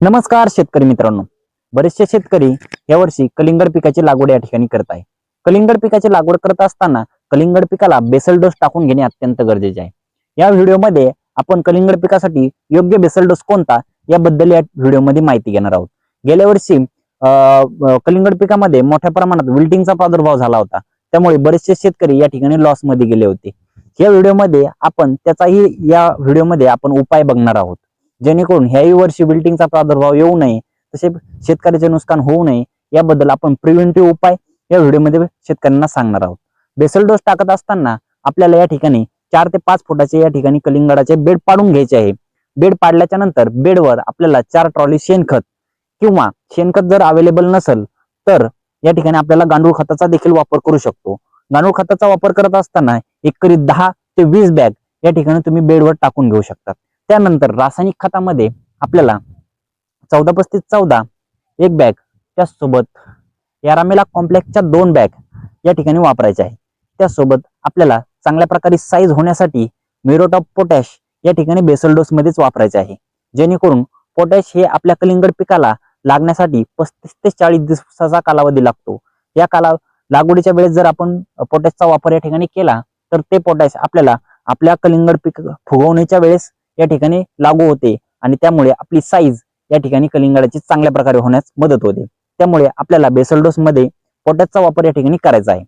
नमस्कार शेतकरी मित्रांनो, बरेचसे शेतकरी यावर्षी कलिंगड पिकाची लागवड या ठिकाणी करत आहे. कलिंगड पिकाची लागवड करत असताना कलिंगड पिकाला बेसल डोस टाकून घेणे अत्यंत गरजेचे आहे. या व्हिडिओमध्ये आपण कलिंगड पिकासाठी योग्य बेसल डोस कोणता याबद्दल या व्हिडिओमध्ये माहिती घेणार आहोत. गेल्या वर्षी कलिंगड पिकामध्ये मोठ्या प्रमाणात विल्टिंगचा प्रादुर्भाव झाला होता, त्यामुळे बरेचसे शेतकरी या ठिकाणी लॉस मध्ये गेले होते. या व्हिडिओमध्ये आपण त्याचाही उपाय बघणार आहोत, जेणेकरून ह्याही वर्षी विल्टिंगचा प्रादुर्भाव येऊ नये, तसे शेतकऱ्याचे नुकसान होऊ नये याबद्दल आपण प्रिव्हेंटिव्ह उपाय या व्हिडिओमध्ये शेतकऱ्यांना सांगणार आहोत. बेसल डोस टाकत असताना आपल्याला या ठिकाणी 4 ते 5 फुटाचे या ठिकाणी कलिंगडाचे बेड पाडून घ्यायचे आहे. बेड पाडल्याच्या नंतर बेडवर आपल्याला 4 ट्रॉली शेणखत किंवा शेणखत जर अवेलेबल नसेल तर या ठिकाणी आपल्याला गांडूळ खताचा देखील वापर करू शकतो. गांडूळ खताचा वापर करत असताना एकरी 10 ते 20 बॅग या ठिकाणी तुम्ही बेडवर टाकून घेऊ शकता. त्यानंतर रासायनिक खतामध्ये आपल्याला 14-35-14 एक बॅग, त्याचसोबत यारामेला कॉम्प्लेक्सच्या 2 बॅग या ठिकाणी वापरायच्या आहे. त्याचसोबत आपल्याला चांगल्या प्रकारे साईज होण्यासाठी म्युरेट ऑफ पोटॅश या ठिकाणी बेसल डोस मध्येच वापरायचे आहे, जेणेकरून पोटॅश हे आपल्या कलिंगड पिकाला लागण्यासाठी 35 ते 40 दिवसाचा कालावधी लागतो. या लागवडीच्या वेळेस जर आपण पोटॅशचा वापर या ठिकाणी केला तर ते पोटॅश आपल्याला आपल्या कलिंगड पीक फुगवण्याच्या वेळेस या ठिकाणी लागू होते आणि त्यामुळे आपली साईज या ठिकाणी कलिंगडाची चांगल्या प्रकारे होण्यास मदत होते. त्यामुळे आपल्याला बेसल डोस मध्ये पोटॅशचा वापर या ठिकाणी करायचा आहे.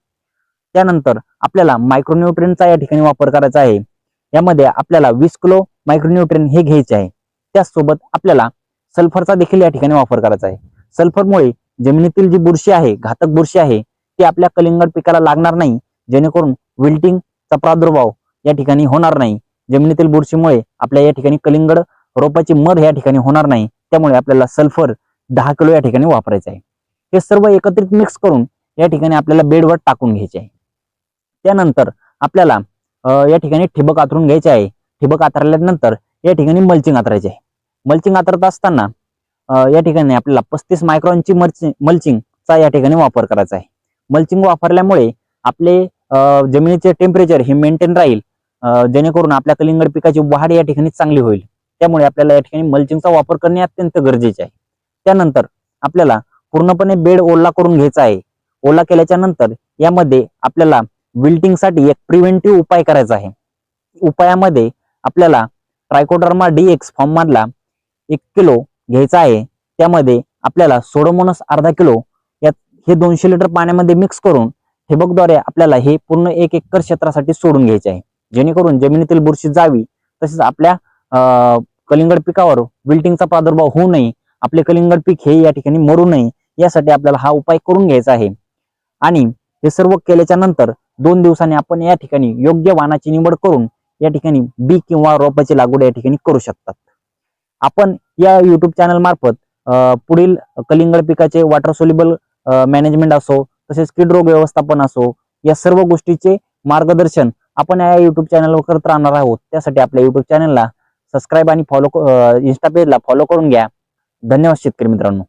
त्यानंतर आपल्याला मायक्रोन्यूट्रियनचा या ठिकाणी वापर करायचा आहे. यामध्ये आपल्याला 20 किलो मायक्रोन्यूट्रियन हे घ्यायचे आहे. त्याचसोबत आपल्याला सल्फरचा देखील या ठिकाणी वापर करायचा आहे. सल्फरमुळे जमिनीतील जी बुरशी आहे, घातक बुरशी आहे, ती आपल्या कलिंगड पिकाला लागणार नाही, जेणेकरून विल्टिंगचा प्रादुर्भाव या ठिकाणी होणार नाही. जमिनीतील बुरशीमुळे आपल्या या ठिकाणी कलिंगड रोपाची मर या ठिकाणी होणार नाही. त्यामुळे आपल्याला सल्फर 10 किलो या ठिकाणी वापरायचे आहे. हे सर्व एकत्रित मिक्स करून या ठिकाणी आपल्याला बेडवर टाकून घ्यायचे आहे. त्यानंतर आपल्याला या ठिकाणी ठिबक आथरून घ्यायचे आहे. ठिबक आथरल्यानंतर या ठिकाणी मल्चिंग आथरायचे आहे. मल्चिंग आथरत असताना या ठिकाणी आपल्याला 35 मायक्रॉनची मल्चिंगचा या ठिकाणी वापर करायचा आहे. मल्चिंग वापरल्यामुळे आपले जमिनीचे टेम्परेचर हे मेंटेन राहील, जेणेकरून आपल्या कलिंगड पिकाची वाढ या ठिकाणी चांगली होईल. त्यामुळे आपल्याला या ठिकाणी मल्चिंगचा वापर करणे अत्यंत गरजेचे आहे. त्यानंतर आपल्याला पूर्णपणे बेड ओला करून घ्यायचा आहे. ओला केल्याच्या नंतर यामध्ये आपल्याला विल्टिंगसाठी एक प्रिव्हेंटिव्ह उपाय करायचा आहे. उपायामध्ये आपल्याला ट्रायकोडर्मा DX फॉर्म मधला 1 किलो घ्यायचा आहे. त्यामध्ये आपल्याला सोडोमोनस अर्धा किलो हे 200 लिटर पाण्यामध्ये मिक्स करून ठिबकद्वारे आपल्याला हे पूर्ण 1 एकर क्षेत्रासाठी सोडून घ्यायचे आहे, जेणेकरून जमिनीतील बुरशी जावी, तसेच आपल्या कलिंगड पिकावर विल्टिंगचा प्रादुर्भाव होऊ नये, आपले कलिंगड पीक हे या ठिकाणी मरू नये, यासाठी आपल्याला हा उपाय करून घ्यायचा आहे. आणि हे सर्व केल्याच्या नंतर 2 दिवसांनी आपण या ठिकाणी योग्य वाणाची निवड करून या ठिकाणी बी किंवा रोपाची लागवड या ठिकाणी करू शकतात. आपण या युट्यूब चॅनल मार्फत पुढील कलिंगड पिकाचे वॉटर सोल्युबल मॅनेजमेंट असो, तसेच कीड रोग व्यवस्थापन असो, या सर्व गोष्टीचे मार्गदर्शन आपण या युट्यूब चॅनलवर करत राहणार आहोत. त्यासाठी आपल्या युट्यूब चॅनलला सबस्क्राईब आणि फॉलो, इंस्टा पेजला फॉलो करून घ्या. धन्यवाद शेतकरी मित्रांनो.